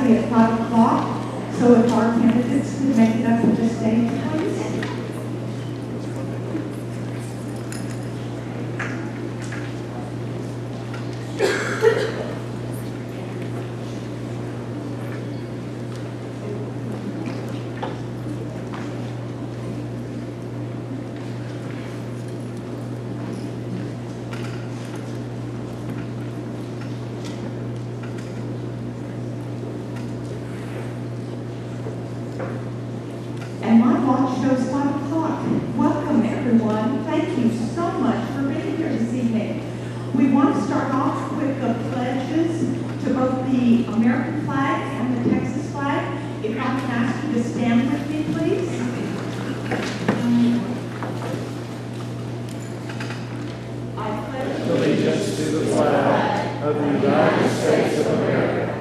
exactly at 5 o'clock. So if our candidates could make it up to the stage, please. And my watch shows 5 o'clock. Welcome, everyone. Thank you so much for being here this evening. We want to start off with the pledges to both the American flag and the Texas flag. If I can ask you to stand with me, please. I pledge allegiance to the flag of the United States of America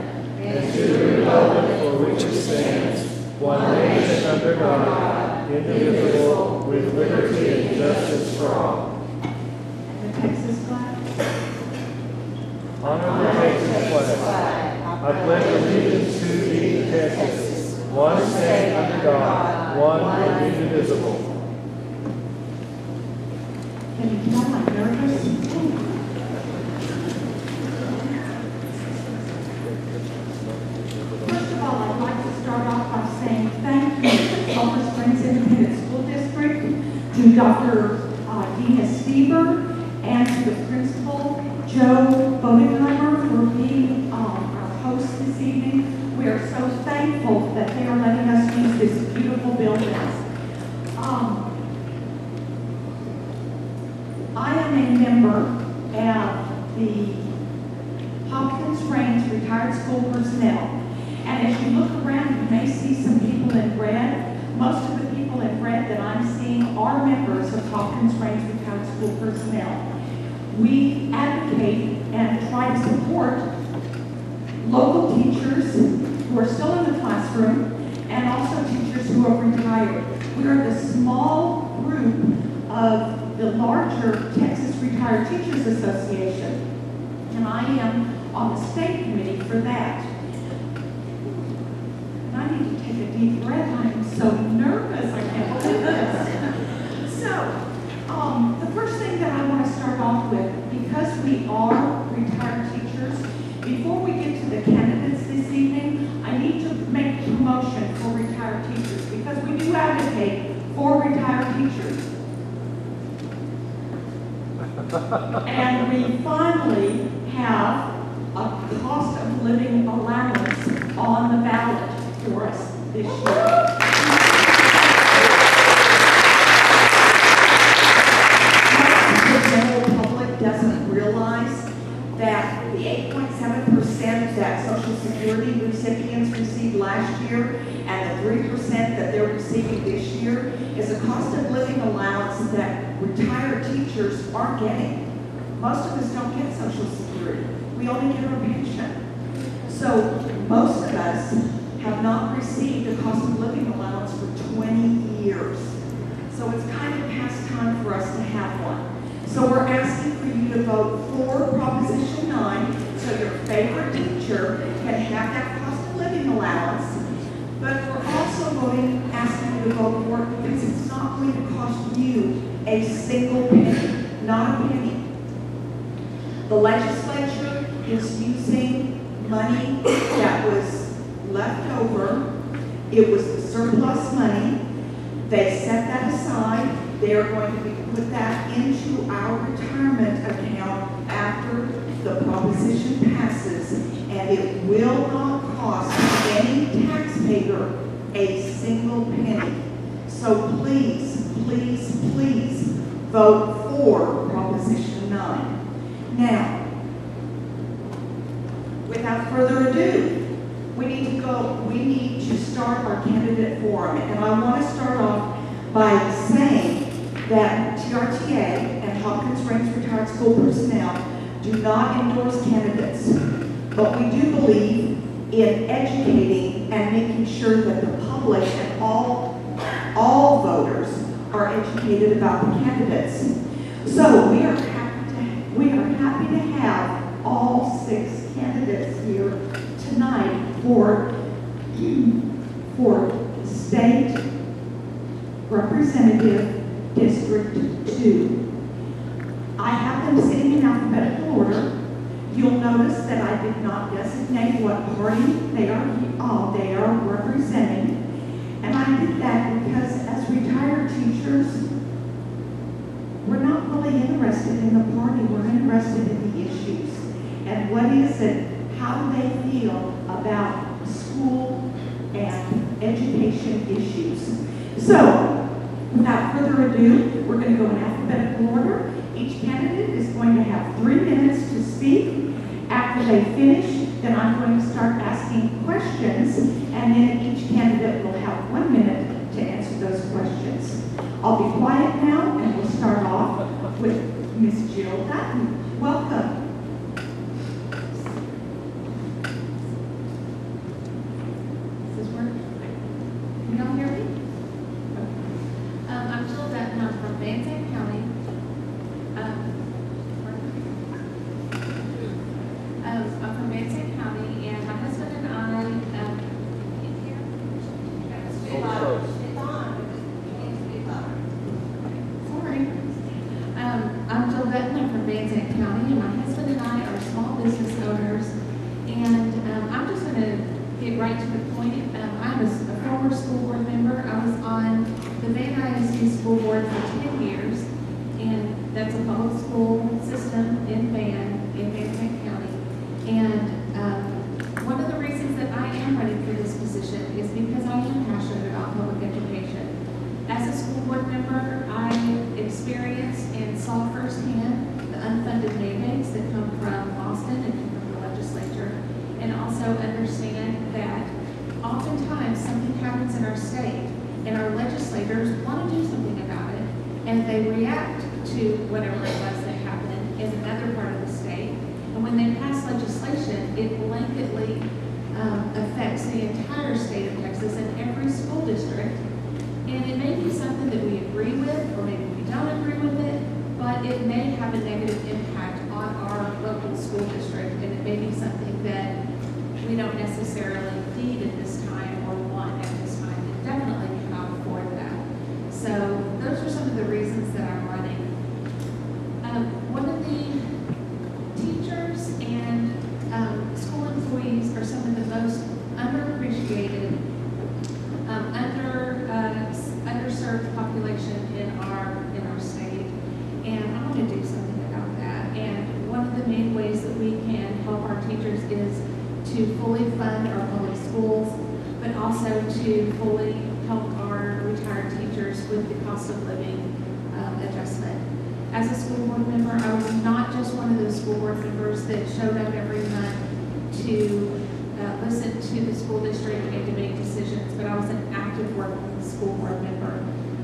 and to the republic for which it stands, one nation under God, indivisible, with liberty and justice for all. And the Texas flag. Honor the Texas flag. I pledge allegiance to thee, Texas, one state under God, one indivisible. Can you tell I'm nervous? First of all, I'd like to start off by saying thank you to Sulphur Springs Independent School District, to Dr. Dina Stieber, and to the principal, Joe Bodenheimer, for being our host this evening. We are so thankful that they are letting us use this beautiful building. I am a member of the Hopkins Range Retired School Personnel. And as you look around, you may see some people in red. Most of the people in red that I'm seeing are members of Hopkins Range Retired School Personnel. We advocate and try to support local teachers who are still in the classroom and also teachers who are retired. We are the small group of the larger Texas Retired Teachers Association, and I am on the state committee for that. And I need to take a deep breath. I am so nervous. I can't believe this. So, the first thing that I want to start off with, because we are retired teachers, before we get to the candidates this evening, I need to make a promotion for retired teachers, because we do advocate for retired teachers. And we finally have a cost of living allowance on the ballot for us this year. The general public doesn't realize that the 8.7% that Social Security recipients received last year and the 3% that they're receiving this year is a cost of living allowance that retired teachers aren't getting. Most of us don't get Social Security. We only get our pension. So most of us have not received a cost of living allowance for 20 years. So it's kind of past time for us to have one. So we're asking for you to vote for Proposition 9 so your favorite teacher can have that cost of living allowance. But we're also asking you to vote for it because it's not going to cost you a single penny, not a penny. The legislature is using money that was left over. It was the surplus money. They set that aside. They are going to put that into our retirement account after the proposition passes, and it will not cost any taxpayer a single penny. So please, please, please vote for Proposition 9. Now, without further ado, we need to start our candidate forum. And I want to start off by saying that TRTA and Hopkins Range Retired School Personnel do not endorse candidates, but we do believe in educating and making sure that the public and all voters are educated about the candidates. So we are happy to have all 6 candidates here tonight for State Representative District 2. I have them sitting in alphabetical order. You'll notice that I did not designate what party they are representing. And I did that because as retired teachers, we're not really interested in the party, we're interested in the issues. And what is it, how do they feel about school and education issues? So, without further ado, we're going to go in alphabetical order. Each candidate is going to have 3 minutes to speak. After they finish, then I'm going to start asking questions, and then each candidate will have 1 minute to answer those questions. I'll be quiet now, and we'll start off with Ms. Jill Dutton. Welcome. Does this work? Can y'all hear me? I'm Jill Dutton. I'm from Van Zandt County. I'm from Van Zandt County, and my husband and I, in here. Sorry. I'm Jill Dutton. I'm from Van Zandt County, and my husband and I are small business owners. And I'm just going to get right to the point. I'm a former school board member. I was on the Van ISD school board for 10 years, and that's a public school system in Van Zandt County. And one of the reasons that I am running for this position is because I am passionate about public education. As a school board member, I experienced and saw firsthand the unfunded mandates that come from Boston and from the legislature, and also understand that oftentimes something happens in our state and our legislators want to do something about it, and they react to whatever it was that happened in another part of the state. And when they pass legislation, it blanketly affects the entire state of Texas and every school district. And it may be something that we agree with, or maybe we don't agree with it, but it may have a negative impact on our local school district, and it may be something that we don't necessarily need at this time or want at this time, and definitely cannot afford that. So those are some of the reasons that I'm running. One of the teachers and school employees are some of the most underappreciated, underserved population in our state, and I want to do something about that. And one of the main ways that we can help our teachers is to fully fund our public schools, but also to fully help our retired teachers with the cost of living adjustment. As a school board member, I was not just one of those school board members that showed up every month to listen to the school district and to make decisions, but I was an active working school board member.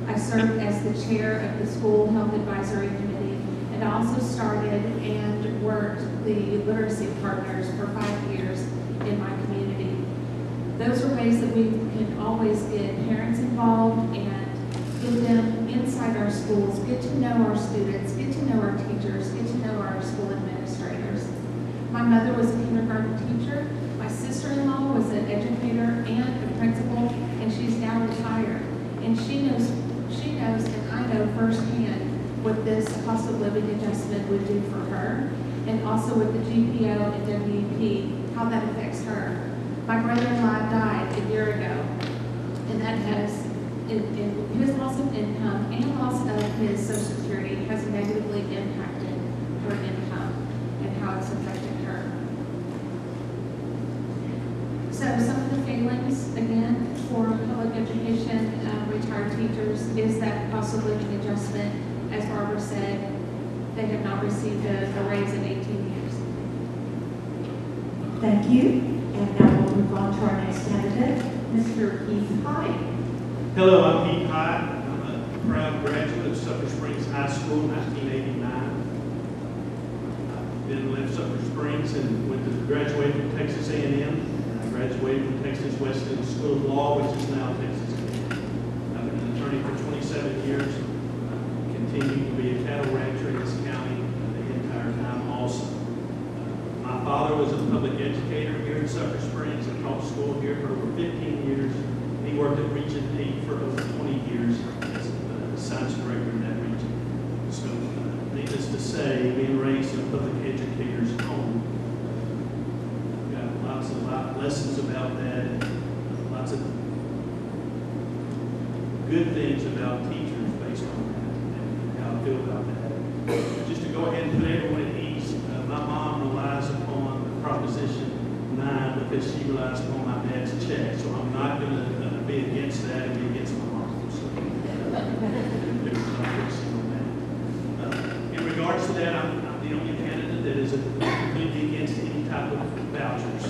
I served as the chair of the School Health Advisory Committee, and I also started and worked the literacy partners for 5 years in my community. Those are ways that we can always get parents involved and get them inside our schools, get to know our students, get to know our teachers, get to know our school administrators. My mother was a kindergarten teacher. My sister-in-law was an educator and a principal, and she's now retired. And she knows, and I know firsthand what this cost of living adjustment would do for her, and also with the GPO and WP, how that affects her. My brother-in-law died a year ago, and that has, his loss of income and loss of his Social Security has negatively impacted her income and how it's affected her. So some of the failings, again, for public education retired teachers is that cost of living adjustment. As Barbara said, they have not received a raise in 18 years. Thank you. And now we'll move on to our next candidate, Mr. Keith Hyde. Hello, I'm Pete Hyde. I'm a proud graduate of Sulphur Springs High School in 1989. Then left Sulphur Springs and went to graduate from Texas A&M. And I graduated from Texas Wesleyan School of Law, which is now Texas A&M. I've been an attorney for 27 years. Continued to be a cattle rancher in this county the entire time also. My father was a public educator here in Sulphur Springs and taught school here for over 15 years. He worked at Region 8 for over 20 years as a science director in that region. So, needless to say, being raised in a public educator's home, I've got lots of lessons about that, lots of good things about teachers based on that and how I feel about that. Just to go ahead and put everyone at ease, my mom relies upon Proposition 9 because she relies upon my dad's check. So I'm not going to be against that and be against my mom. So there's no fixing on that. In regards to that, I'm the only candidate that is completely against any type of vouchers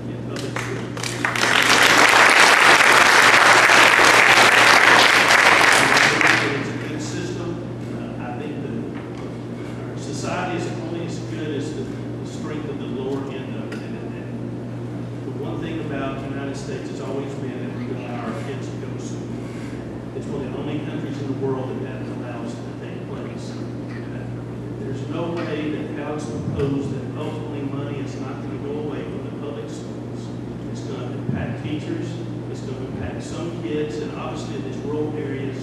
in public schools. It's a good system. I think that our society is only as good as the strength of the lower end of it. And the one thing about the United States has always been that we allow our kids to go to school. It's one of the only countries in the world that allows it to take place. There's no way that how it's proposed that ultimately money is not going to go away from the public schools. It's going to impact teachers. It's going to impact some kids. And obviously in these rural areas,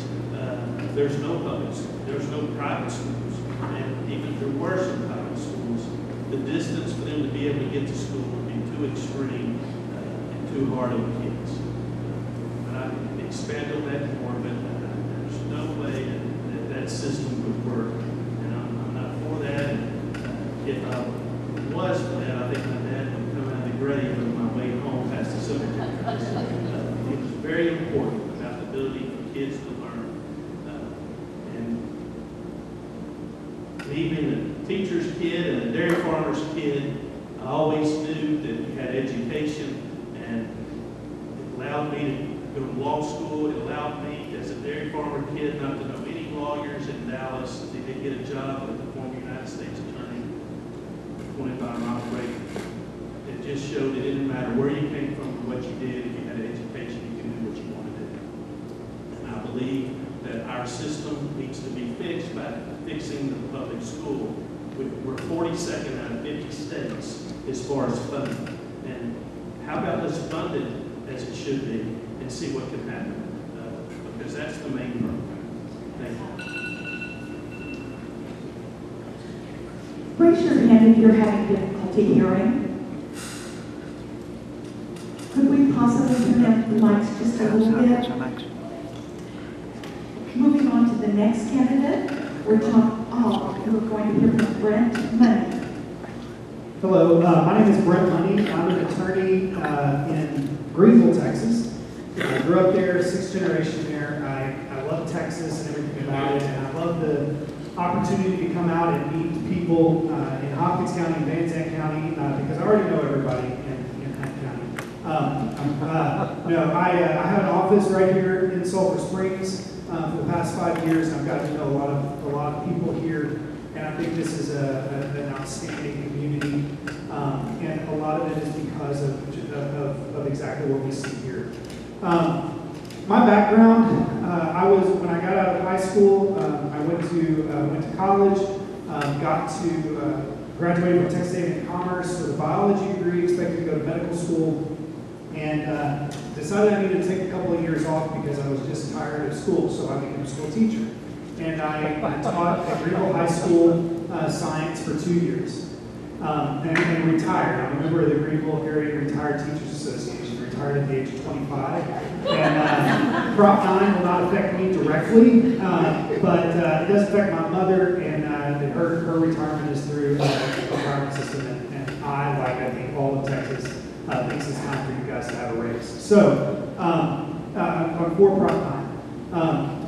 there's no public schools. There's no private schools. And even if there were some private schools, the distance for them to be able to get to school would be too extreme and too hard on kids. But I can expand on that more, but there's no way that system would work. And I'm not for that. And if I was for that, I think my dad would come out of the grave on my way home past the cemetery. It was very important about the ability for kids to learn. And me being a teacher's kid and a dairy farmer's kid, I always knew that we had education, and it allowed me to go to law school. It allowed me, as a dairy farmer kid, not to know any lawyers in Dallas. They did get a job with the former United States attorney, 25 miles away. It just showed it didn't matter where you came from or what you did. If you had an education, you could do what you wanted to do. And I believe that our system needs to be fixed by fixing the public school. We're 42nd out of 50 states as far as funding. And how about let's fund it as it should be and see what can happen? Because that's the main program. Thank you. Raise your hand if you're having difficulty hearing. Could we possibly turn up the mics just a little bit? Moving on to the next candidate, we're going to hear from Brent Money. Hello, my name is Brent Money. I'm an attorney in Greenville, Texas. I grew up there, 6th generation there. I love Texas and everything about it, and I love the opportunity to come out and meet people in Hopkins County and Van Zandt County because I already know everybody in that county. I have an office right here in Sulphur Springs for the past 5 years, and I've gotten to know a lot of people here, and I think this is an outstanding community, and a lot of it is because of exactly what we see here. My background, when I got out of high school, I went to college, graduated from Texas A&M Commerce with a biology degree, expected to go to medical school, and decided I needed to take a couple of years off because I was just tired of school, so I became a school teacher. And I taught at Greenville High School science for 2 years, and retired. I'm a member of the Greenville Area Retired Teachers Association, retired at the age of 25. And Prop 9 will not affect me directly, but it does affect my mother, and her retirement is through the retirement system, and I think all of Texas, thinks it's time for you guys to have a raise. So, I'm for Prop 9.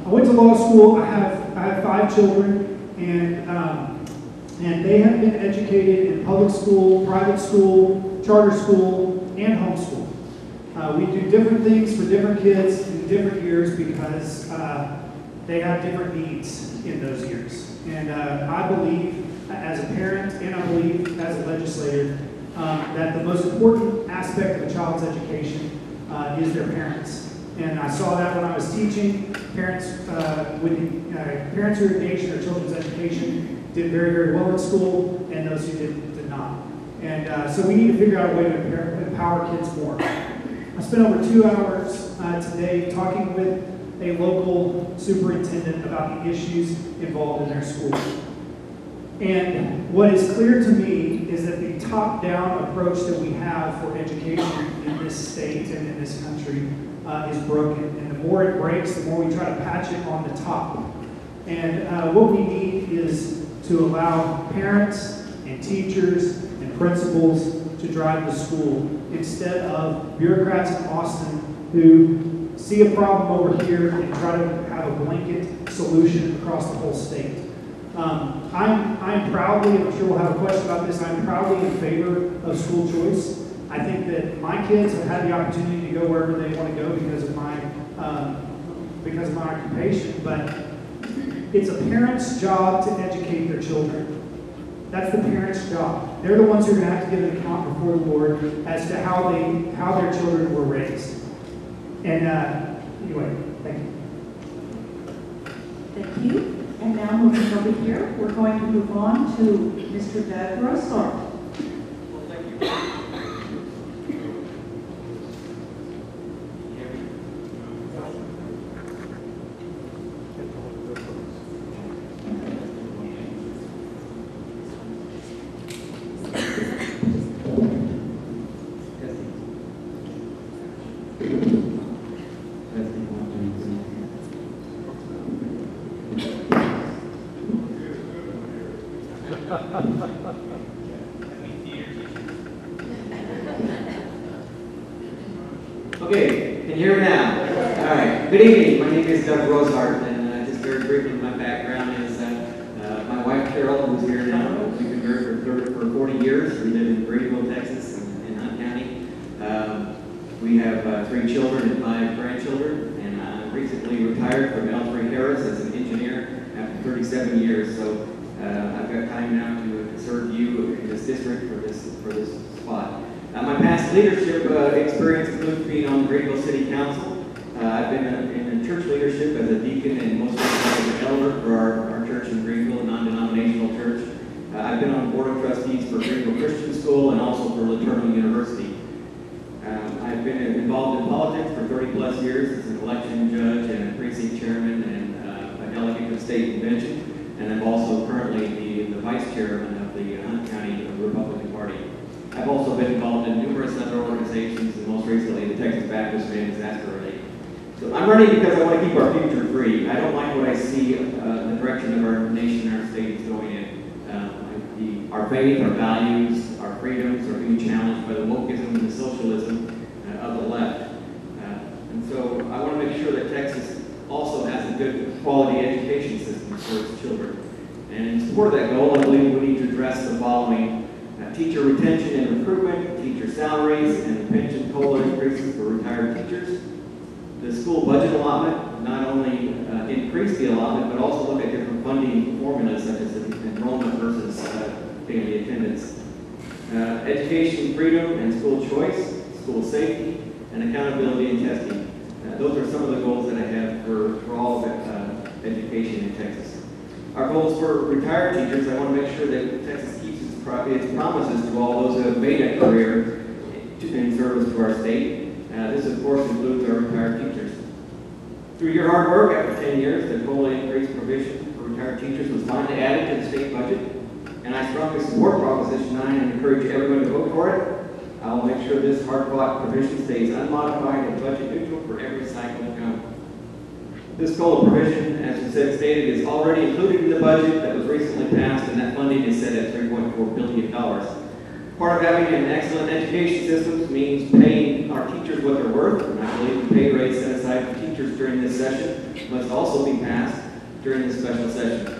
I went to law school. I have 5 children, and they have been educated in public school, private school, charter school, and homeschool. We do different things for different kids in different years because they have different needs in those years. And I believe, as a parent, and I believe as a legislator, that the most important aspect of a child's education is their parents. And I saw that when I was teaching. Parents who engaged in their children's education did very, very well in school, and those who did not. And so we need to figure out a way to empower kids more. I spent over 2 hours today talking with a local superintendent about the issues involved in their school. And what is clear to me is that the top-down approach that we have for education in this state and in this country is broken. And the more it breaks, the more we try to patch it on the top. And what we need is to allow parents and teachers and principals to drive the school instead of bureaucrats in Austin who see a problem over here and try to have a blanket solution across the whole state. I'm proudly, I'm sure we'll have a question about this, I'm proudly in favor of school choice. I think that my kids have had the opportunity to go wherever they want to go because of my occupation, but it's a parent's job to educate their children. That's the parent's job. They're the ones who are going to have to give an account before the Lord as to how their children were raised. And anyway, thank you. Thank you. And now moving over here, we're going to move on to Mr. Doug Rossart. Well, thank you. Okay, can you hear me now? All right. Good evening. My name is Doug Rossart, and just very briefly, my background is my wife Carol, who's here now. We've been married for 40 years. We live in Greenville, Texas, in Hunt County. We have 3 children and 5 grandchildren, and I recently retired from L3Harris as an engineer after 37 years. So I've got time now to serve you in this district for this spot. My past leadership experience includes being on the Greenville City Council. I've been in church leadership as a deacon and most recently as an elder for our church in Greenville, a non-denominational church. I've been on the board of trustees for Greenville Christian School and also for Laterno University. I've been involved in politics for 30 plus years as an election judge and a precinct chairman and a delegate to the state convention. And I'm also currently the vice chairman of the Hunt County Republican Party. I've also been involved in numerous other organizations, and most recently the Texas Baptist Man Disaster Relief. So I'm running because I want to keep our future free. I don't like what I see the direction of our nation and our state is going in. Our faith, our values, our freedoms are being challenged by the wokeism and the socialism of the left. And so I want to make sure that Texas also has a good quality education system for its children. And in support of that goal, I believe we need to address the following: teacher retention and recruitment, teacher salaries, and pension COLA increases for retired teachers. The school budget allotment, not only increase the allotment, but also look at different funding formulas such as enrollment versus daily attendance. Education freedom and school choice, school safety, and accountability and testing. Those are some of the goals that I have for all of education in Texas. Our goals for retired teachers, I want to make sure that Texas keeps its promises to all those who have made a career in service to our state. This, of course, includes our retired teachers. Through your hard work, after 10 years, the COLA increase provision for retired teachers was finally added to the state budget, and I strongly support Proposition 9 and encourage everyone to vote for it. I will make sure this hard-fought provision stays unmodified and budget neutral for every cycle to come. This COLA provision, as you said, stated, is already included in the budget that was recently passed, and that funding is set at $3.4 billion. Part of having an excellent education system means paying our teachers what they're worth, and I believe the pay raise set aside for teachers during this session must also be passed during this special session.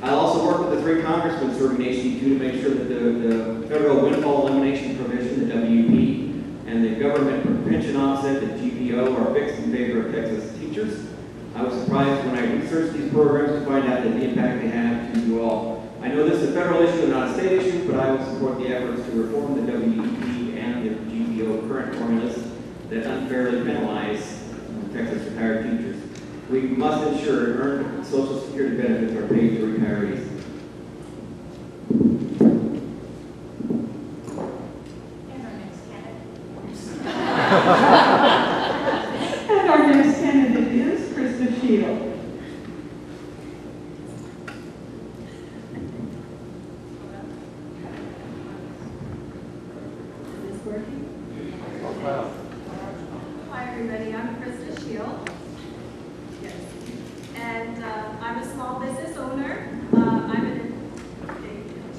I'll also work with the 3 congressmen serving HC2 to make sure that the federal windfall elimination provision, the WEP, and the government pension offset, the GPO, are fixed in favor of Texas teachers. I was surprised when I researched these programs to find out that the impact they have to you all. I know this is a federal issue and not a state issue, but I will support the efforts to reform the WEP and the GPO current formulas that unfairly penalize Texas retired teachers. We must ensure earned Social Security benefits are paid to retirees. And our next candidate is Krista Shield. Is this working? Hi, everybody. I'm Krista Shield. Yes. And I'm a small business owner. Let's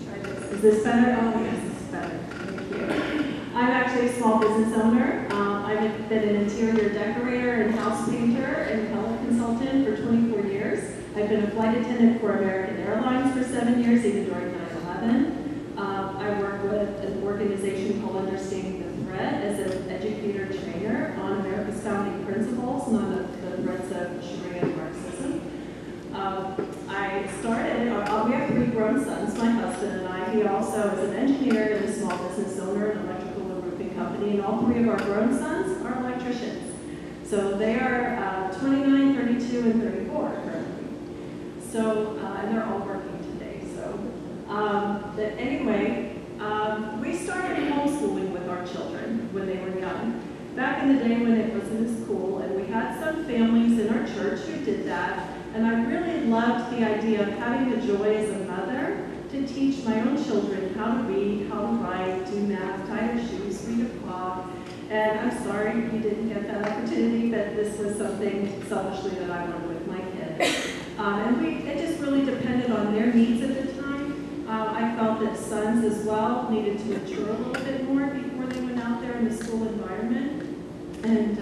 try this. Is this better? Oh, yes, this is better. Thank you. I'm actually a small business owner. I've been an interior decorator and house painter and color consultant for 24 years. I've been a flight attendant for American Airlines for 7 years, even during 9/11. I work with an organization called Understanding the Threat as an educator trainer on America's founding principles and on the threats of Sharia and Marxism. I started, we have 3 grown sons, my husband and I. He also is an engineer and a small business owner, an electrical and roofing company, and all 3 of our grown sons are electricians. So they are 29, 32, and 34 currently. So, and they're all working today. So, but anyway, we started homeschooling with our children when they were young. Back in the day when it wasn't as cool, and we had some families in our church who did that, and I really loved the idea of having the joy as a mother to teach my own children how to read, how to write, do math, tie their shoes, read a clock. And I'm sorry you didn't get that opportunity, but this was something selfishly that I wanted with my kids. And it just really depended on their needs at the time. I felt that sons as well needed to mature a little bit more before they went out there in the school environment. And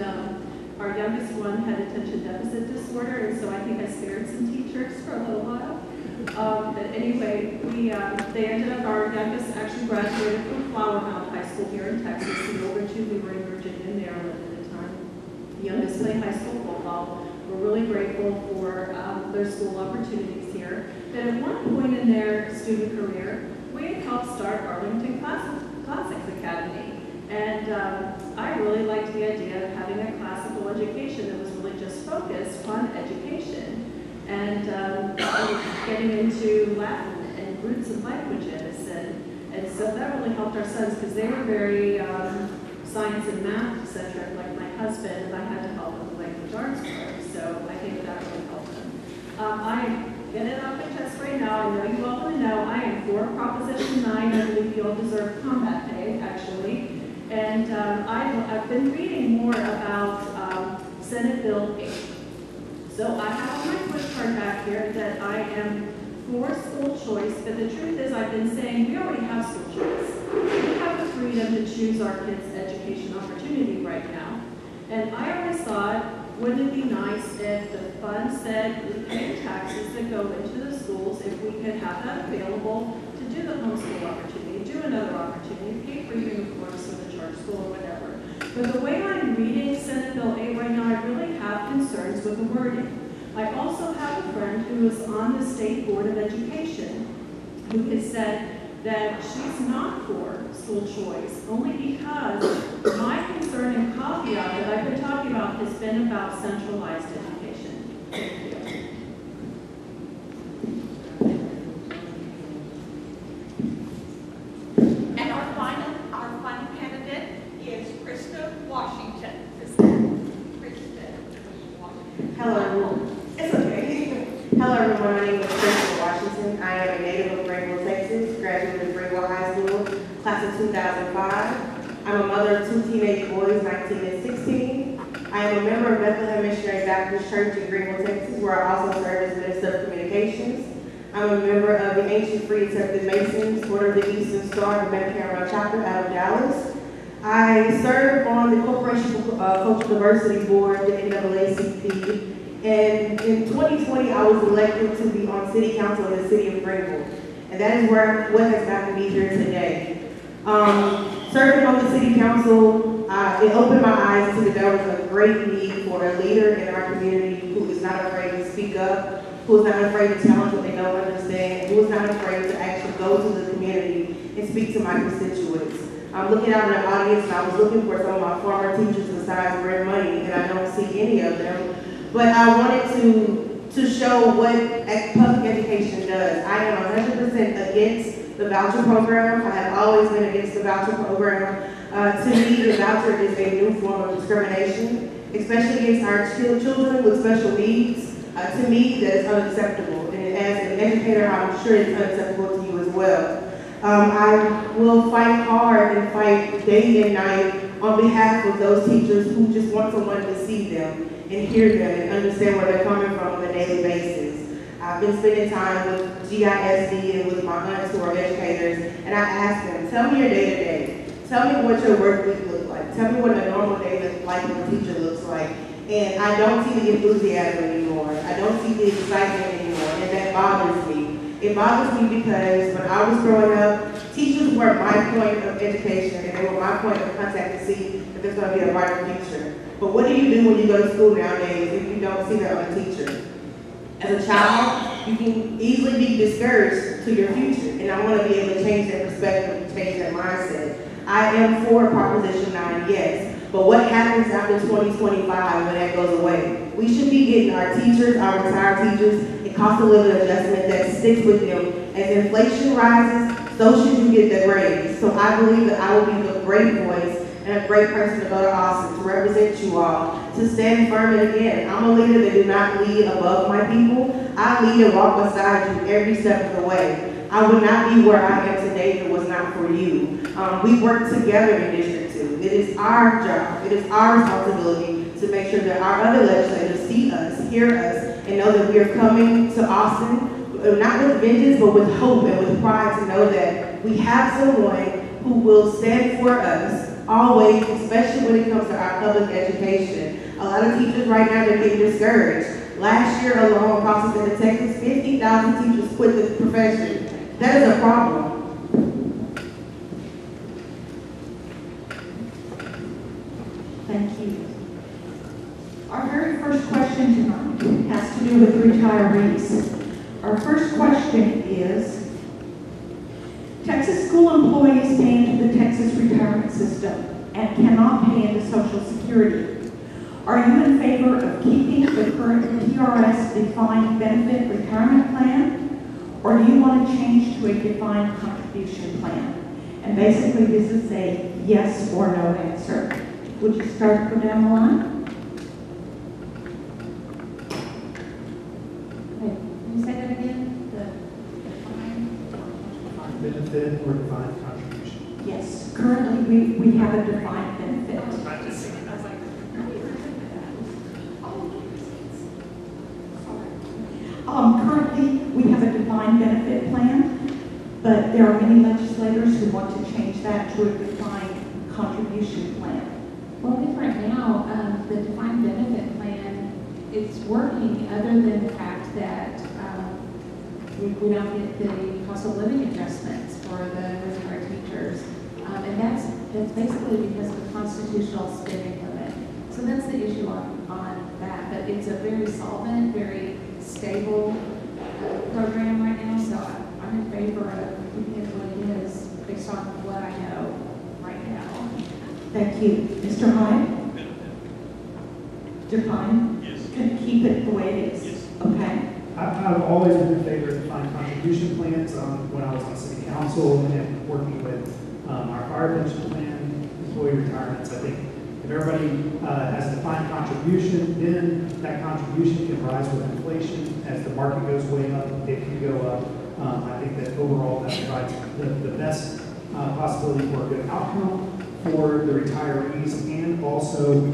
our youngest one had attention deficit disorder, and so I think I spared some teachers for a little while. But anyway, they ended up, our youngest actually graduated from Flower Mound High School here in Texas. The older 2, we were in Virginia and Maryland at the time. The youngest played high school football. We're really grateful for their school opportunities here. But at one point in their student career, we had helped start Arlington Classics Academy. And I really liked the idea of having a classical education that was really just focused on education. And getting into Latin and roots of languages. And so that really helped our sons because they were very science and math centric, like my husband, and I had to help with the language arts part. So I think that really helped them. I get it off my chest right now. I know you all want to know I am for Proposition 9. I believe you all deserve combat pay, actually. And I've been reading more about Senate Bill 8. So I have on my push card back here that I am for school choice, but the truth is I've been saying we already have school choice. We have the freedom to choose our kids' education opportunity right now. And I always thought, wouldn't it be nice if the funds that we pay taxes that go into the schools, if we could have that available to do the homeschool opportunity, do another opportunity, pay for uniforms for the charter school or whatever. But the way I'm reading Senate Bill 8 right now, I really have concerns with the wording. I also have a friend who is on the State Board of Education who has said that she's not for school choice, only because my concern and caveat that I've been talking about has been about centralized education. Thank you. And our final candidate is Krista Washington. Hello, everyone. It's okay. Hello, everyone. My name is Krista Washington. I am a native of Greenville, Texas, graduated of Greenville High School, class of 2005. I'm a mother of 2 teenage boys, 19 and 16. I am a member of Bethlehem Missionary Baptist Church in Greenville, Texas, where I also serve as Minister of Communications. I'm a member of the Ancient Free Accepted Masons, Order of the Eastern Star, the Medicare chapter out of Dallas. I serve on the Corporation for Cultural Diversity Board, the NAACP, and in 2020 I was elected to be on City Council in the City of Greenville, and that is what has gotten me here today. Serving on the City Council, it opened my eyes to that there was a great need for a leader in our community who is not afraid to speak up, who is not afraid to challenge what they don't understand, who is not afraid to actually go to the community and speak to my constituents. I'm looking out in the audience and I was looking for some of my former teachers besides Red Money, and I don't see any of them. But I wanted to show what public education does. I am 100% against the voucher program. I have always been against the voucher program. To me, the voucher is a new form of discrimination, especially against our children with special needs. To me, that is unacceptable. And as an educator, I'm sure it's unacceptable to you as well. I will fight hard and fight day and night on behalf of those teachers who just want someone to see them and hear them and understand where they're coming from on a daily basis. I've been spending time with GISD and with my aunts who are educators, and I ask them, tell me your day-to-day. Tell me what your work week looks like. Tell me what a normal day of life of a teacher looks like. And I don't see the enthusiasm anymore. I don't see the excitement anymore, and that bothers me. It bothers me because when I was growing up, teachers were my point of education, and they were my point of contact to see if there's going to be a brighter future. But what do you do when you go to school nowadays if you don't see that on a teacher? As a child, you can easily be discouraged to your future, and I want to be able to change that perspective, change that mindset. I am for Proposition 9, yes. But what happens after 2025 when that goes away? We should be getting our teachers, our retired teachers, a cost of living adjustment that sticks with them. As inflation rises, so should you get the raise. So I believe that I will be the great voice and a great person to go to Austin to represent you all, to stand firm. And again, I'm a leader that do not lead above my people. I lead and walk beside you every step of the way. I would not be where I am today if it was not for you. We work together in District 2. It is our job, it is our responsibility to make sure that our other legislators see us, hear us, and know that we are coming to Austin, not with vengeance, but with hope and with pride to know that we have someone who will stand for us always, especially when it comes to our public education. A lot of teachers right now, they're getting discouraged. Last year alone, across the state of Texas, 50,000 teachers quit the profession. That is a problem. Thank you. Our very first question tonight has to do with retirees. Our first question is, Texas school employees pay into the Texas retirement system and cannot pay into Social Security. Are you in favor of keeping the current TRS defined benefit retirement plan? Or do you want to change to a defined contribution plan? And basically this is a yes or no answer. Would you start to go down the line? Okay, can you say that again? The defined Benefit or defined contribution. Yes. Currently we have a defined benefit. Currently, we have a defined benefit plan, but there are many legislators who want to change that to a defined contribution plan. Well, I think right now, the defined benefit plan, it's working other than the fact that we don't get the cost of living adjustments for the retired teachers. And that's basically because of the constitutional spending limit. So that's the issue on that. But it's a very solvent, very stable program right now. So I'm in favor of keeping it what it is based on what I know right now. Thank you. Mr. Hyde? Define? Yes. Can keep it the way it is? Yes. Okay. I've always been in favor of defined contribution plans. When I was on city council and working with our fire pension plan, employee retirements, I think if everybody has a defined contribution, then that contribution can rise with inflation. As the market goes way up, it can go up. I think that overall that provides the best possibility for a good outcome for the retirees, and also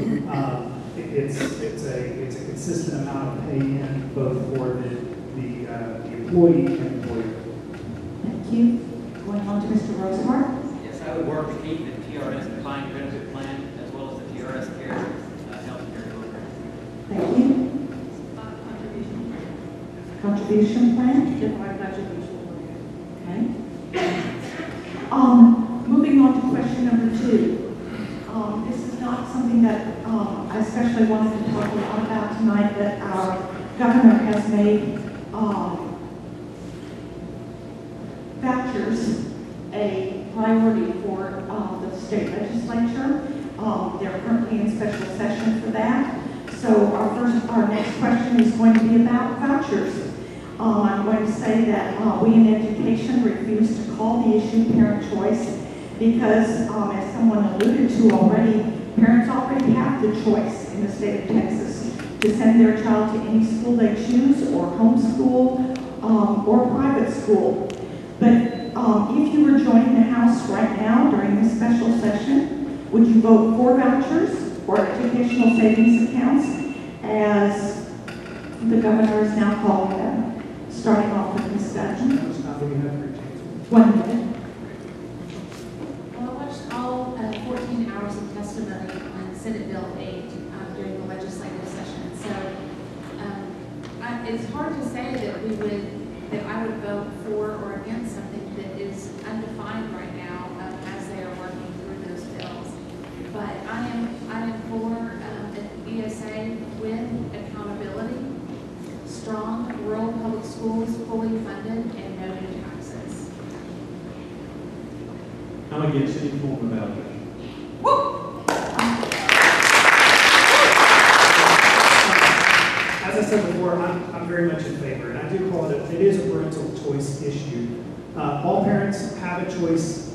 it's a consistent amount of pay in both for the employee and employer. Thank you. Going on to Mr. Rosehart. Yes, I would work to keep the TRS defined benefit plan as well as the TRS care health care program. Thank you. Contribution plan. Defined contribution. Okay. Moving on to question number 2. This is not something that I especially wanted to talk a lot about tonight, but our governor has made vouchers a priority for the state legislature. They're currently in special session for that. So our next question is going to be about vouchers. I'm going to say that we in education refuse to call the issue parent choice because, as someone alluded to already, Parents already have the choice in the state of Texas to send their child to any school they choose, or homeschool, or private school. But if you were joining the House right now during this special session, would you vote for vouchers or educational savings accounts, as the governor is now calling them? Starting off with Ms. Dutton. 1 minute. Well, I watched all 14 hours of testimony on Senate Bill 8 during the legislative session. So it's hard to say that I would vote for or against something that is undefined right now as they are working through those bills. But I am for an ESA with accountability, strong rural public schools fully funded, and no new taxes. I'm against any form of voucher. As I said before, I'm very much in favor, and I do call it is a parental choice issue. All parents have a choice,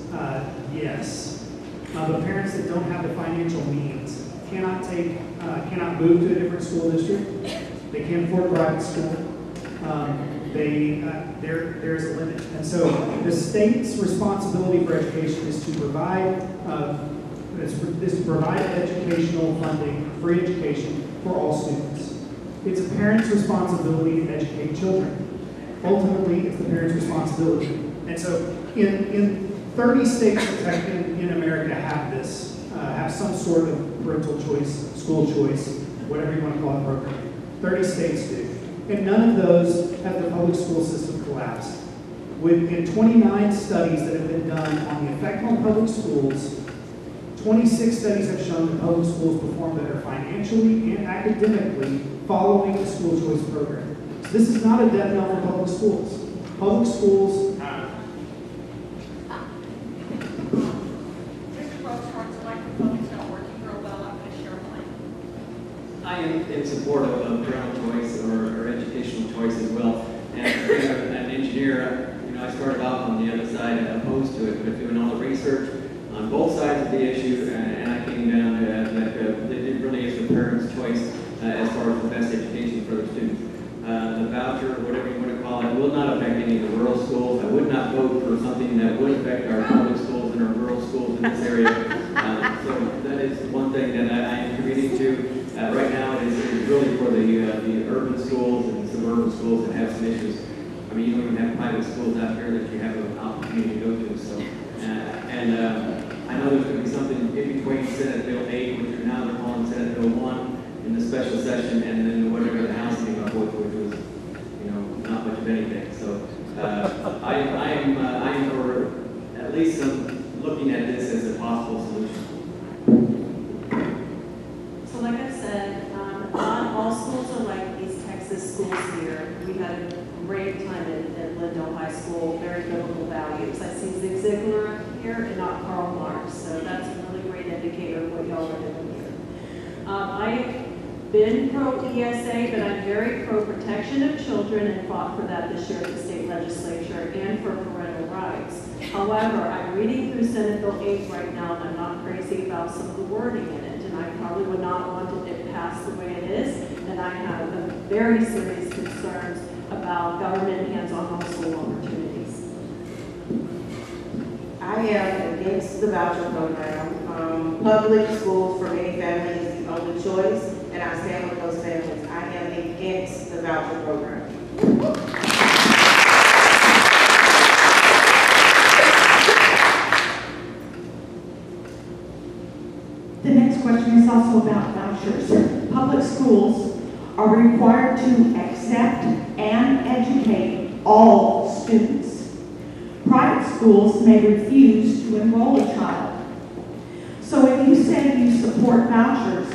yes, but parents that don't have the financial means cannot move to a different school district. They can't afford private school. There is a limit, and so the state's responsibility for education is to provide educational funding, free education for all students. It's a parent's responsibility to educate children. Ultimately, it's the parent's responsibility. And so in 30 states in America have some sort of parental choice, school choice, whatever you want to call it, program. 30 states do. And none of those have the public school system collapsed. In 29 studies that have been done on the effect on public schools, 26 studies have shown that public schools perform better financially and academically following the school choice program. So this is not a death knell for public schools. Public schools. Mr. Rosehart, the microphone's not working real well. I'm going to share mine. I am in support of parental choice or educational choice as well. And being an engineer, I started off on the other side opposed to it, but doing all the research on both sides of the issue, and I came down to that it really is the parents' choice as far as the best education for the students. The voucher, whatever you want to call it, will not affect any of the rural schools. I would not vote for something that would affect our public schools and our rural schools in this area. So that is one thing that I am committing to. Right now, it is really for the urban schools and suburban schools that have some issues. I mean, you don't even have private schools out here that you have an opportunity to go to. So, I know there's going to be something in between Senate Bill 8, which are now they're calling Senate Bill 1 in the special session, and then whatever the House came up with, which was, not much of anything. So, I am for at least some looking at this as a possible solution. So like I said, not all schools are like these Texas schools here. We had a great time at Lindo High School, very biblical values. I see Zig Ziglar up here and not Karl Marx, so that's a really great indicator of what y'all are doing here. I've been pro-ESA, but I'm very pro-protection of children and fought for that this year at the state legislature and for parental rights. However, I'm reading through Senate Bill 8 right now, and I'm not crazy about some of the wording in it, and I probably would not want it passed the way it is, and I have very serious concerns about government hands-on homeschool opportunities. I am against the voucher program. Public schools for many families is the only choice, and I stand with those families. I am against the voucher program. The next question is also about vouchers. Public schools are required to accept and educate all students. Private schools may refuse to enroll a child. So if you say you support vouchers,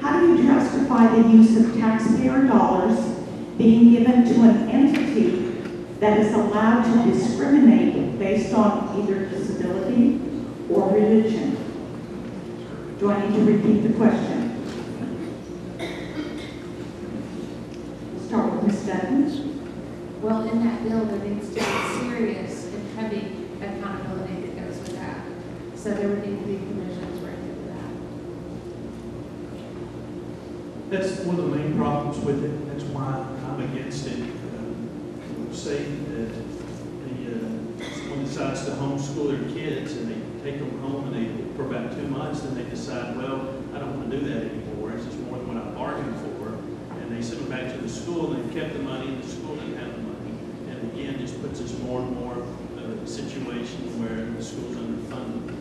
how do you justify the use of taxpayer dollars being given to an entity that is allowed to discriminate based on either disability or religion? Do I need to repeat the question? We'll start with Ms. Dutton. Well, in that bill, there needs to be serious and heavy accountability that goes with that. So there would need to be provisions right for that. That's one of the main problems with it. That's why I'm against it. Say that someone decides to homeschool their kids and they take them home and they, for about 2 months, then they decide, well, I don't want to do that anymore. This is more than what I bargained for. And they send them back to the school and they've kept the money and the school didn't have the money. And again, just puts us more and more in a situation where the school's underfunded.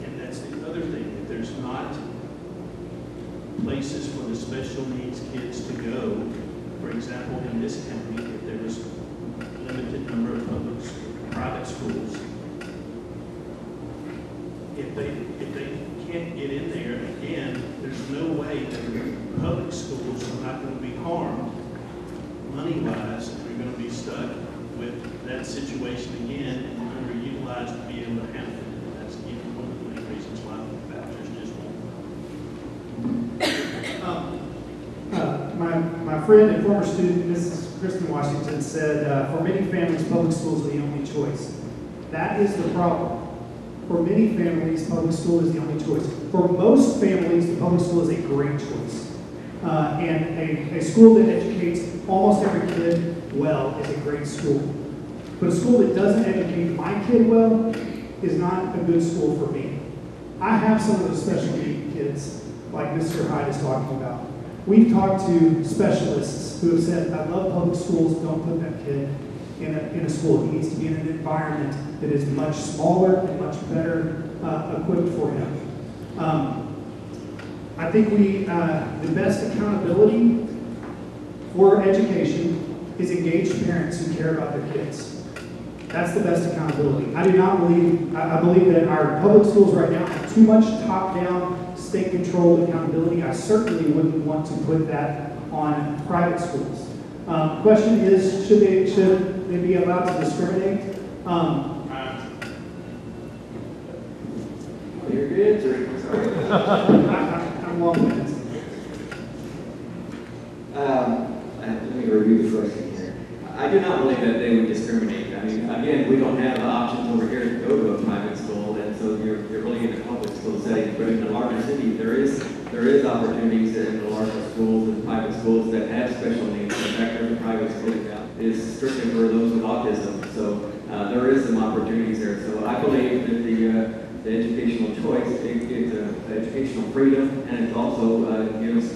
And that's the other thing. If there's not places for the special needs kids to go, for example, in this county, if there was a limited number of private schools, if they can't get in there, again, there's no way that the public schools are not going to be harmed money-wise. They're going to be stuck with that situation again and underutilized to be able to handle it. And that's again one of the main reasons why vouchers just won't. My friend and former student, Mrs. Kristen Washington, said, for many families, public schools are the only choice. That is the problem. For many families, public school is the only choice. For most families, the public school is a great choice. And a school that educates almost every kid well is a great school. But a school that doesn't educate my kid well is not a good school for me. I have some of those special needs kids, like Mr. Hyde is talking about. We've talked to specialists who have said, I love public schools, don't put that kid in a school. He needs to be in an environment that is much smaller and much better equipped for him. I think the best accountability for education is engaged parents who care about their kids. That's the best accountability. I believe that our public schools right now have too much top-down, state-controlled accountability. I certainly wouldn't want to put that on private schools. The question is, should they be allowed to discriminate? You're good, sorry. I'm long-winded. Let me review the question here. I do not believe that they would discriminate. I mean, again, we don't have the options over here to go to a private school, and so you're really in a public school setting. But in a larger city, there is opportunities in the larger schools and private schools that have special needs. In fact, every private school is strictly for those with autism. So there is some opportunities there. So I believe that the educational choice, it's educational freedom, and it also gives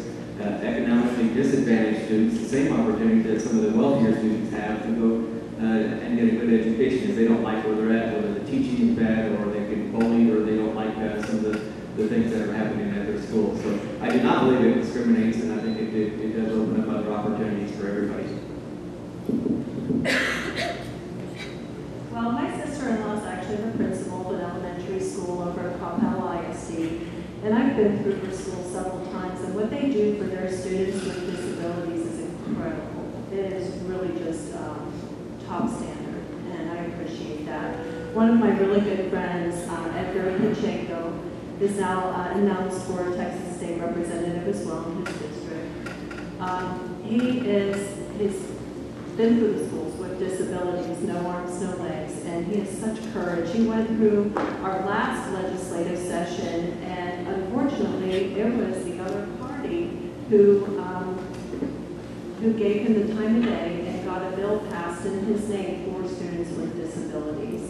economically disadvantaged students the same opportunity that some of the wealthier students have to go and get a good education if they don't like where they're at, whether the teaching is bad or they get bullied or they don't like some of the things that are happening at their school. So I do not believe it discriminates, and I think it does open up other opportunities for everybody. Well, my sister-in-law is actually the principal of an elementary school over at Coppell ISD, and I've been through her school several times, and what they do for their students with disabilities is incredible. It is really just top standard, and I appreciate that. One of my really good friends, Edgar Pacheco, is now announced for Texas State Representative as well in his district. He's been through the schools with disabilities, no arms, no legs, and he has such courage. He went through our last legislative session, and unfortunately, it was the other party who gave him the time of day and got a bill passed in his name for students with disabilities.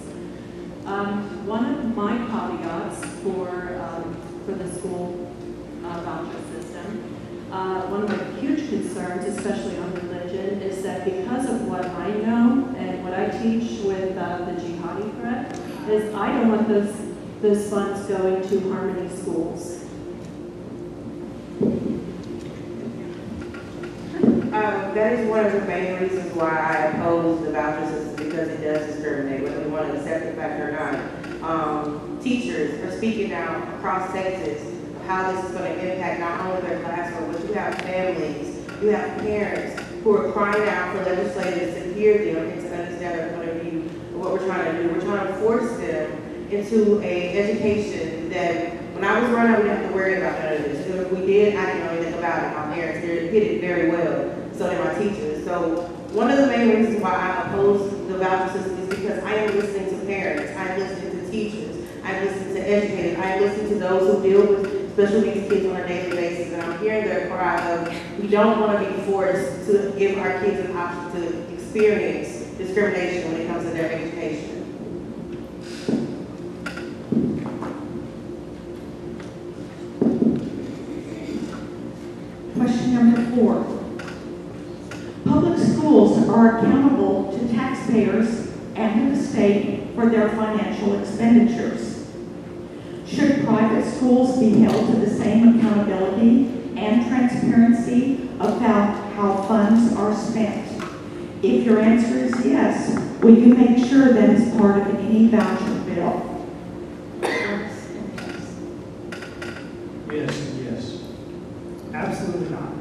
One of my caveats for the school voucher system, one of my huge concerns, especially on religion, is that because of what I know and what I teach with the jihadi threat, is I don't want those funds going to Harmony schools. That is one of the main reasons why I oppose the voucher system, because it does discriminate, whether we want to accept the fact or not. Teachers are speaking out across Texas of how this is going to impact not only their classroom, but you have families, you have parents who are crying out for legislators to hear them and to understand their point of view of what we're trying to do. We're trying to force them into a education that when I was growing up, we didn't have to worry about none of this. If we did, I didn't know anything about it. My parents did it very well. So did my teachers. So one of the main reasons why I oppose the voucher system is because I am listening to parents, I am listening to teachers, I am listening to educators, I am listening to those who deal with special needs kids on a daily basis. And I'm hearing their cry of, we don't want to be forced to give our kids an option to experience discrimination when it comes to their education. Question number 4. Public schools are accountable to taxpayers and to the state for their financial expenditures. Should private schools be held to the same accountability and transparency about how funds are spent? If your answer is yes, will you make sure that it's part of any voucher bill? Yes and yes. Yes and yes. Absolutely not.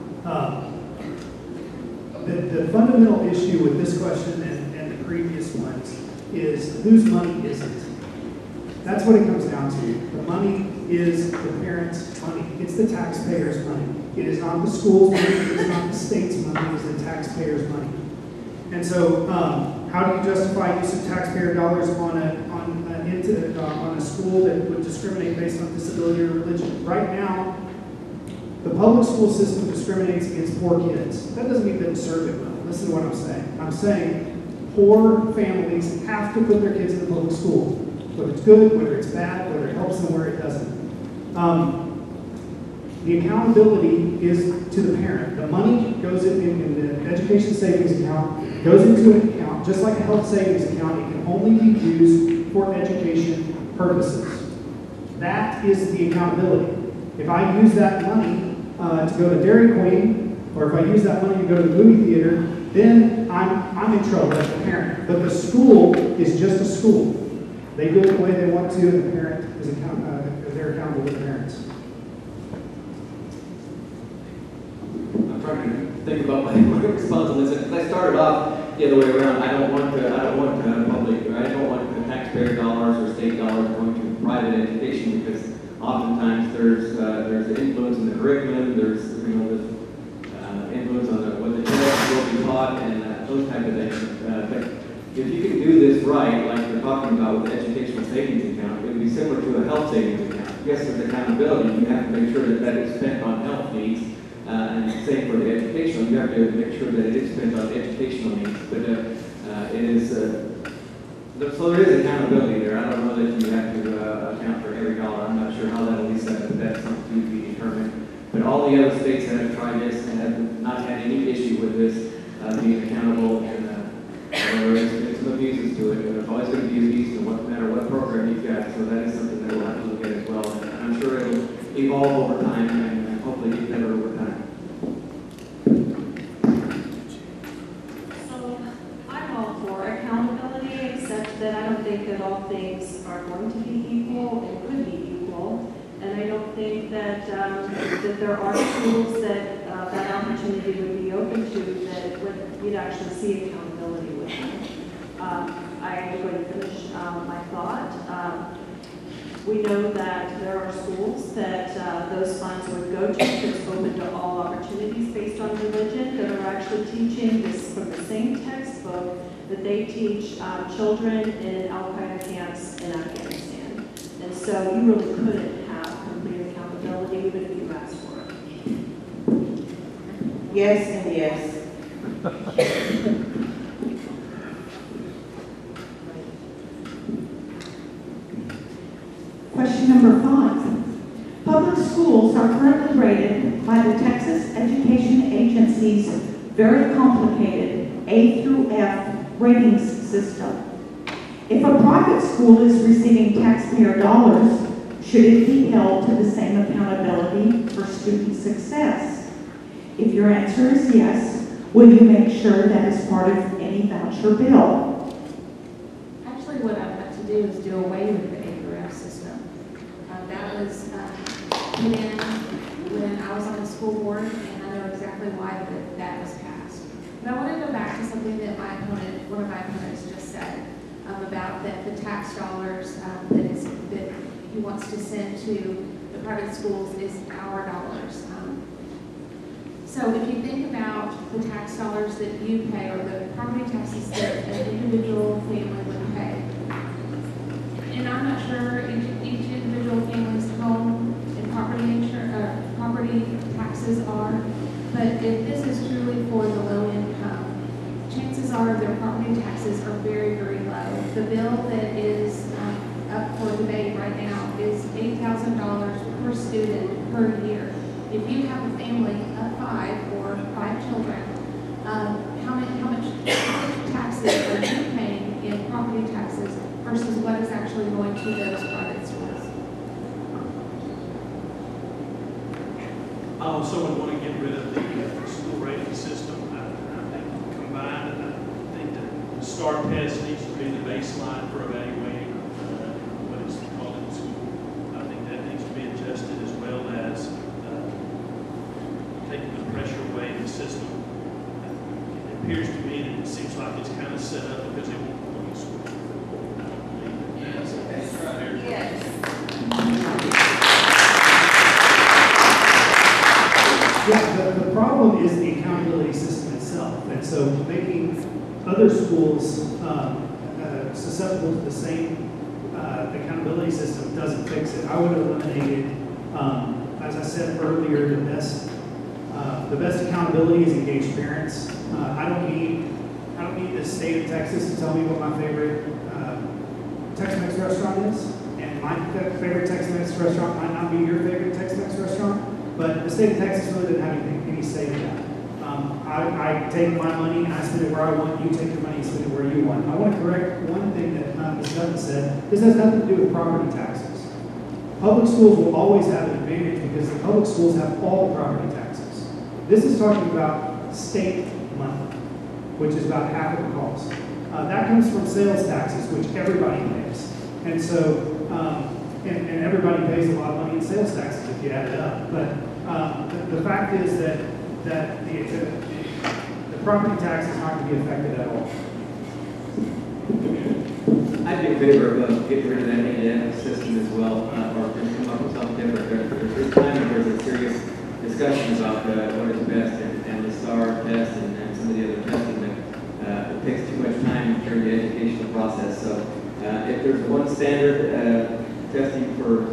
The fundamental issue with this question and the previous ones is whose money is it? That's what it comes down to. The money is the parents' money. It's the taxpayers' money. It is not the school's money. It is not the state's money. It is the taxpayers' money. And so, how do you justify use of taxpayer dollars on a school that would discriminate based on disability or religion? Right now, the public school system discriminates against poor kids. That doesn't mean it doesn't serve it well. Listen to what I'm saying. I'm saying poor families have to put their kids in the public school. Whether it's good, whether it's bad, whether it helps them, where it doesn't. The accountability is to the parent. The money goes in the education savings account, goes into an account, just like a health savings account. It can only be used for education purposes. That is the accountability. If I use that money to go to Dairy Queen, or if I use that money to go to the movie theater, then I'm in trouble as a parent. But the school is just a school. They do it the way they want to, and the parent is they're accountable to the parents. I'm trying to think about my response on this. If I started off the other way around, I don't want the taxpayer dollars or state dollars going to private education, because oftentimes there's influence in the curriculum, there's influence on what the text will be taught, and those type of things. But if you can do this right, like we're talking about with the educational savings account, it would be similar to a health savings account. Yes, there's accountability. You have to make sure that that is spent on health needs, and same for the educational. You have to make sure that it is spent on educational needs. But it is so there is accountability there. I don't know that you have to account for every dollar. I'm not sure how that will be set, but that's something to be determined. But all the other states that have tried this and have not had any issue with this being accountable, and there's some abuses to it. There's always going to be abuse, no matter what program you've got. So that is something that we'll have to look at as well. And I'm sure it'll evolve over time, and hopefully get better over time. So I'm all for accountability, except that I don't think that all things are going to be equal and could be equal. And I don't think that that there are schools that that opportunity would be open to that you'd actually see accountability with them. I am going to finish my thought. We know that there are schools that those funds would go to that's open to all opportunities based on religion, that are actually teaching this from the same textbook that they teach children in Al-Qaeda camps in Afghanistan. And so you really couldn't have complete accountability even if you asked for it. Yes and yes. Question number 5. Public schools are currently rated by the Texas Education Agency's very complicated A through F ratings system. If a private school is receiving taxpayer dollars, should it be held to the same accountability for student success? If your answer is yes, will you make sure that is part of any voucher bill? Actually, what I'd like to do is do away with the A through F system. That was put in when I was on the school board, and I know exactly why that was passed. But I want to go back to something that one of my opponents just said about that the tax dollars that he wants to send to the private schools is our dollars. So if you think about the tax dollars that you pay, or the property taxes that an individual family would pay, and I'm not sure each individual family's home and property insurance student per year. If you have a family of 5 or 5 children, how much taxes are you paying in property taxes versus what is actually going to those private schools? I also would want to get rid of the school rating system. I think combined, and I think the STAR test needs to be the baseline for evaluating what is called in school. I think that needs to be adjusted as well as taking the pressure away in the system. It appears to me that it seems like it's kind of set up because they won't go to school. I don't believe that. Yes. Yes. Yeah, the problem is the accountability system itself. And so making other schools susceptible to the same accountability system doesn't fix it. I would have eliminated, as I said earlier, the best accountability is engaged parents. I don't need the state of Texas to tell me what my favorite Tex-Mex restaurant is. And my favorite Tex-Mex restaurant might not be your favorite Tex-Mex restaurant. But the state of Texas really doesn't have any say in that. I take my money and I spend it where I want. You take your money and spend it where you want. I want to correct one thing that Ms. Dutton said. This has nothing to do with property taxes. Public schools will always have an advantage because the public schools have all the property taxes. This is talking about state money, which is about half of the cost. That comes from sales taxes, which everybody pays. And so, and everybody pays a lot of money in sales taxes if you add it up. But the fact is that the property tax is not going to be affected at all. I'd be in favor of getting rid of that ADF system as well, or just come up with something different. There's time that there's a serious discussion about what is best, and the STAR test and some of the other testing that it takes too much time during the educational process. So if there's one standard testing for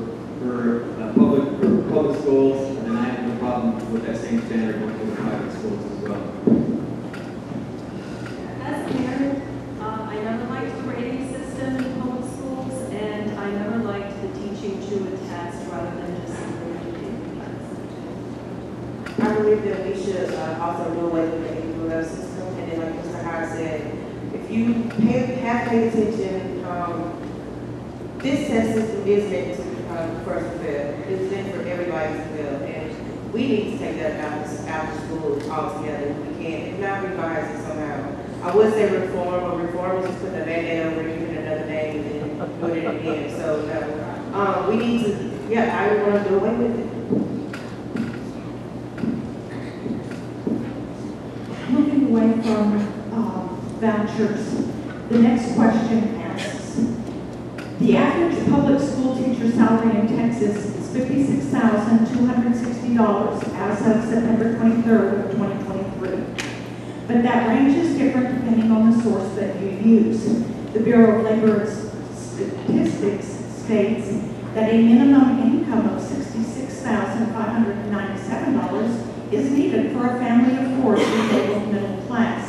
public schools, then I have no problem with that same standard going to the private schools as well. As a parent, I never liked the rating system in public schools, and I never liked the teaching to a test rather than just simply taking the test. I believe that we should also do away with the equal system, and then like Mr. Howard said, if you have paid attention, this test system is meant to first and fail. It's meant for everybody to fail, and we need to take that out of school altogether if we can, if not revise it somehow. I would say reform, but reform is just putting a Band-Aid over it, giving it another name, and then put it again. So no, we need to, yeah, I would want to do away with it. Moving away from vouchers, the next question asks, the average public school teacher salary in Texas is $56,260 as of September 23rd of 2023. But that range is different depending on the source that you use. The Bureau of Labor Statistics states that a minimum income of $66,597 is needed for a family of 4 to be labeled middle class.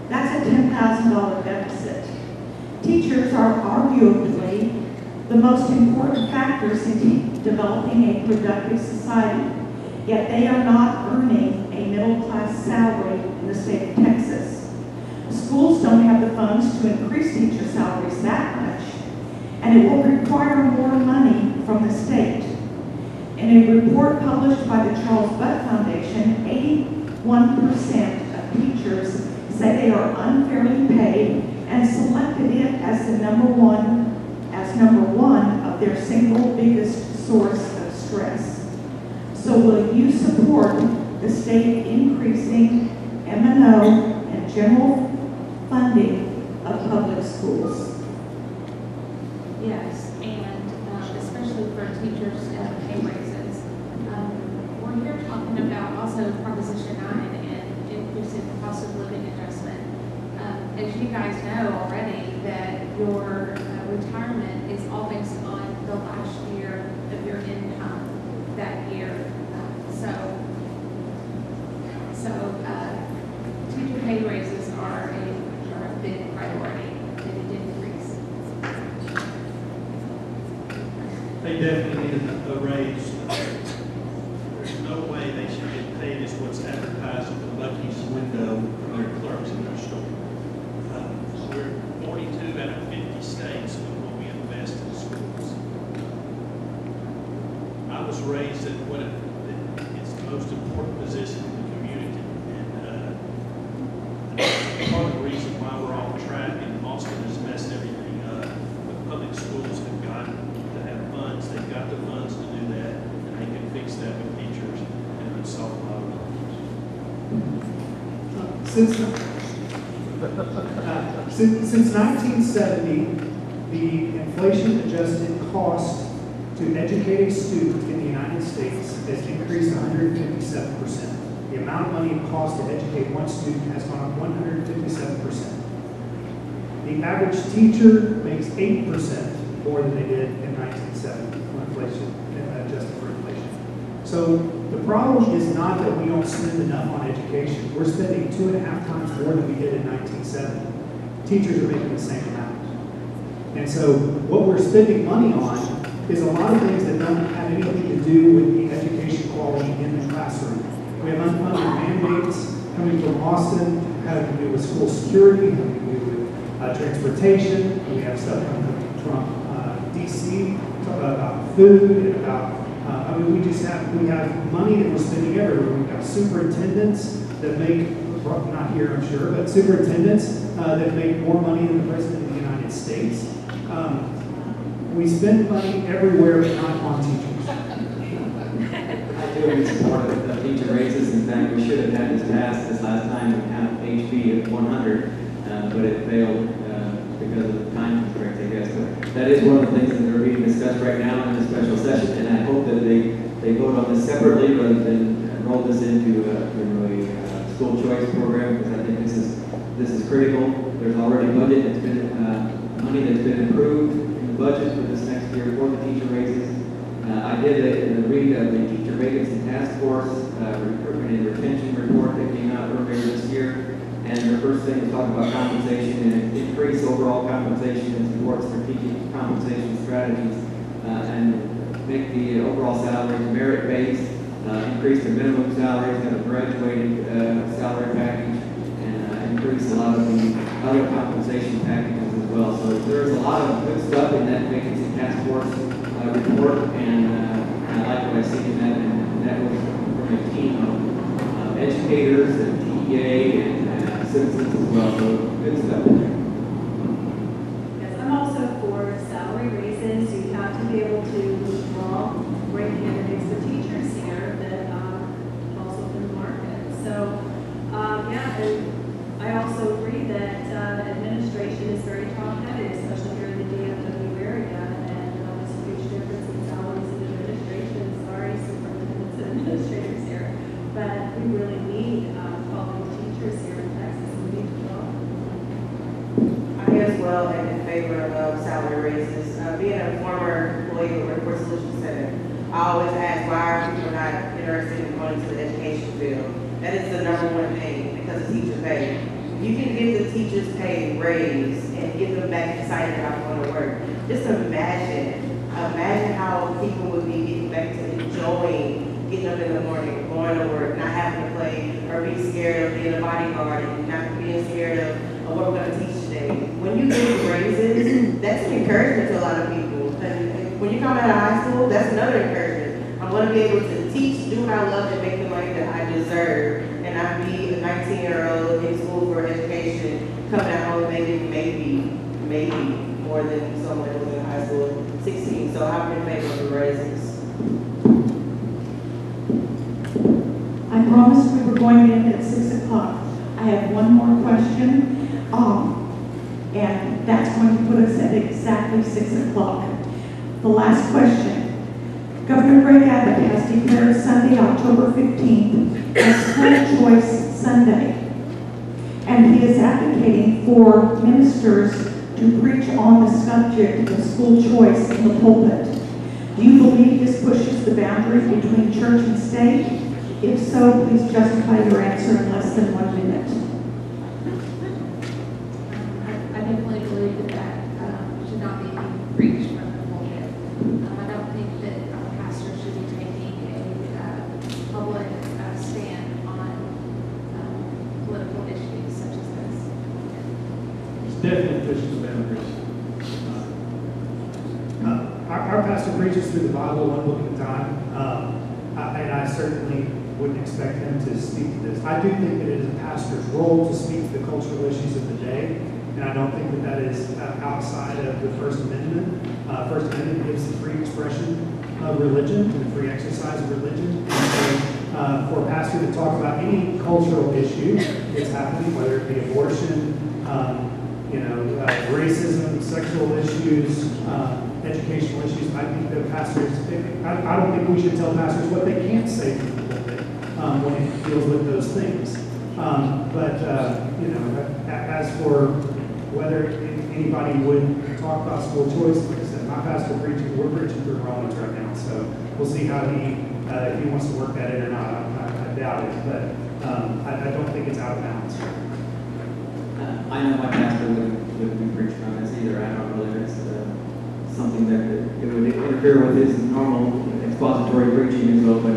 That's a $10,000 deficit. Teachers are arguably the most important factors in developing a productive society, yet they are not earning a middle-class salary in the state of Texas. Schools don't have the funds to increase teacher salaries that much, and it will require more money from the state. In a report published by the Charles Butt Foundation, 81% of teachers say they are unfairly paid and selected it as number one of their single biggest source of stress. So will you support the state increasing M&O and general funding of public schools? Yes, and especially for teachers' pay raises. We're here talking about also Proposition 9 and increasing the cost of living adjustment. As you guys know already, that your retirement is all based on the last year of your income that year. Teacher pay raises are a big priority, and it increase. They definitely need a raise. days of what we invest in schools. I was raised at it's the most important position in the community, and part of the reason why we're off track and Austin has messed everything up. The public schools have got to have funds. They've got the funds to do that, and they can fix that with teachers, and it would solve a lot of problems. Since 1970, the inflation-adjusted cost to educate a student in the United States has increased 157%. The amount of money it costs to educate one student has gone up 157%. The average teacher makes 8% more than they did in 1970 when inflation, adjusted for inflation. So the problem is not that we don't spend enough on education. We're spending 2.5 times more than we did in 1970. Teachers are making the same amount. And so what we're spending money on is a lot of things that don't have anything to do with the education quality in the classroom. We have unfunded mandates coming from Austin, having to do with school security, having to do with transportation. We have stuff coming from DC, about food, and about we have money that we're spending everywhere. We've got superintendents that make, not here I'm sure, but superintendents that make more money than the President of the United States. We spend money everywhere but not on teachers. I do in support of teacher raises. In fact, we should have had this passed this last time and have HB at 100, but it failed because of the time constraints, I guess. But that is one of the things that are being discussed right now in the special session, and I hope that they vote on this separately rather than roll this into a school choice program, because I think this is critical. There's already budget that's been money that's been approved in the budget for this next year for the teacher raises. I did a read of the teacher vacancy task force recruitment and retention report that came out earlier this year. And the first thing is talk about compensation and increase overall compensation and support strategic compensation strategies and make the overall salaries merit-based, increase the minimum salaries, have a graduated salary package, and increase a lot of the other compensation packages as well. So there's a lot of good stuff in that vacancy task force report, and I like what I see in that, and that was from a team of educators and TEA and citizens as well, so good stuff in there. Yes, I'm also for salary raises. You have to be able to withdraw great candidates for teachers here that also in the market. So, yeah, and I also agree that administration is very top-heavy, especially here in the DFW area, and there's a huge difference in salaries and administration. Sorry, superintendents and administrators here, but we really need quality teachers here in Texas. We need to grow. I as well am in favor of salary raises. Being a former employee of the Workforce Solutions Center, I always ask why are people not interested in going to the education field? That is the #1 thing, because of teacher pay. You can get the teachers' pay raised and get them back excited about going to work. Just imagine how people would be getting back to enjoying getting up in the morning, going to work, not having to play or be scared of being a bodyguard and not being scared of what we're going to teach today. When you get raises, that's an encouragement to a lot of people. And when you come out of high school, that's another encouragement. I'm going to be able to teach, do what I love, and make the money that I deserve, and not be a 19-year-old in school for education, coming out home maybe more than someone who was in high school at 16. So I'm in favor of the raises. I promised we were going to end at 6 o'clock. I have one more question, and that's going to put us at exactly 6 o'clock. The last question. Governor Greg Abbott has declared Sunday, October 15th, as School Choice Sunday, and he is advocating for ministers to preach on the subject of school choice in the pulpit. Do you believe this pushes the boundary between church and state? If so, please justify your answer in less than 1 minute. I definitely believe that should not be preached from the pulpit. I don't think that pastors should be taking a public stand on political issues such as this. It's definitely pushes the boundaries. pastor preaches through the Bible one book at a time, and I certainly wouldn't expect him to speak to this. I do think that it is a pastor's role to speak to the cultural issues of the day, and I don't think that that is outside of the First Amendment. First Amendment gives the free expression of religion and the free exercise of religion. And so, for a pastor to talk about any cultural issue that's happening, whether it be abortion, racism, sexual issues, educational issues, I think that pastors, I don't think we should tell pastors what they can't say to the pulpit when it deals with those things. As for whether anybody would talk about school choice, like I said, my pastor we're preaching through Romans right now, so we'll see how if he wants to work that in or not. I doubt it, but I don't think it's out of bounds. I know my pastor wouldn't be preaching on this either. I don't know if it's something that it would interfere with his normal expository preaching as well, but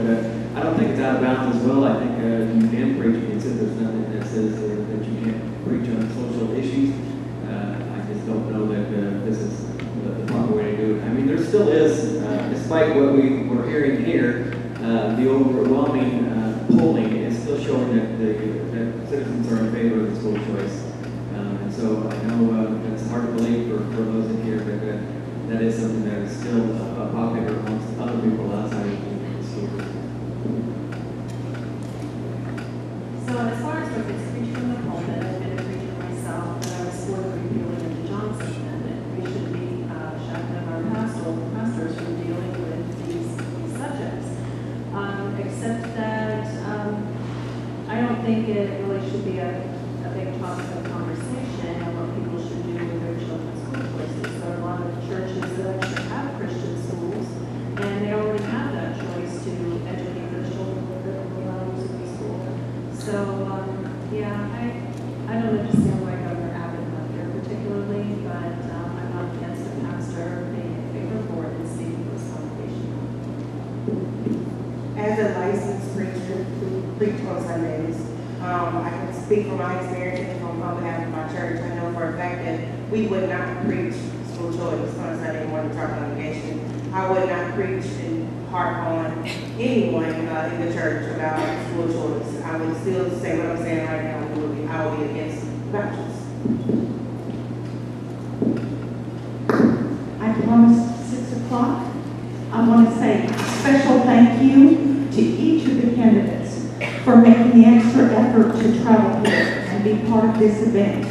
I don't think it's out of bounds as well. I think you can preach. It says there's nothing that says that you can't preach on social issues. I just don't know that this is the proper way to do it. I mean, there still is, despite what we were hearing here, the overwhelming polling is still showing that citizens are in favor of the school choice. And so I know it's hard to believe for those in here that that is something that is still popular amongst other people outside of the school. So as far as what it's preaching in the pulpit, I've been a preacher myself, but I was for the repealing of the Johnson Amendment. We should be shutting down our pastors from dealing with these subjects. Except that I don't think it really should be a big topic of conversation on what people should do with their children's school choices. There are a lot of churches that actually have Christian schools, and they already have that choice to educate their children with biblical values in the school. So, I don't understand why Governor Abbott not here particularly, but I'm not against a pastor being in favor for it and speaking to this congregation. As a licensed preacher who preach on Sundays, I can speak from my experience and on behalf of my church. I know for a fact that we would not preach school choice on a Sunday morning to our congregation. I would not preach and harp on anyone in the church about school choice. I would still say what I'm saying right now. I will be against vouchers. I promised 6 o'clock. I want to say a special thank you to each of the candidates for making the extra effort to travel here and be part of this event.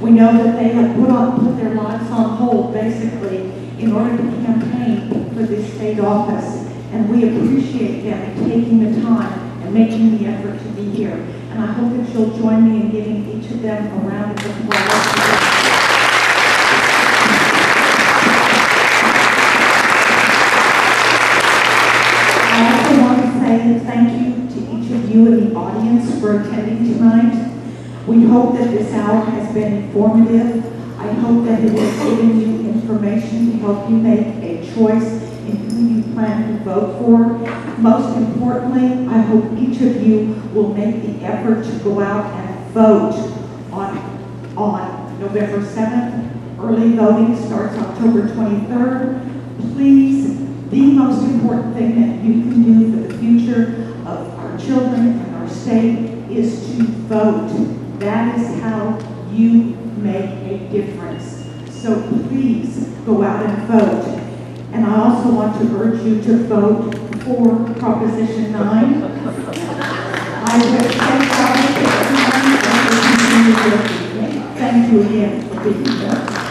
We know that they have put their lives on hold basically in order to campaign for this state office, and we appreciate them taking the time and making the effort to be here. And I hope that you'll join me in giving each of them a round of applause. Thank you to each of you in the audience for attending tonight. We hope that this hour has been informative. I hope that it has given you information to help you make a choice in who you plan to vote for. Most importantly, I hope each of you will make the effort to go out and vote on November 7th. Early voting starts October 23rd. Please, the most important thing that you can do for the future of our children and our state is to vote. That is how you make a difference. So please go out and vote. And I also want to urge you to vote for Proposition 9. I would thank you again for being here.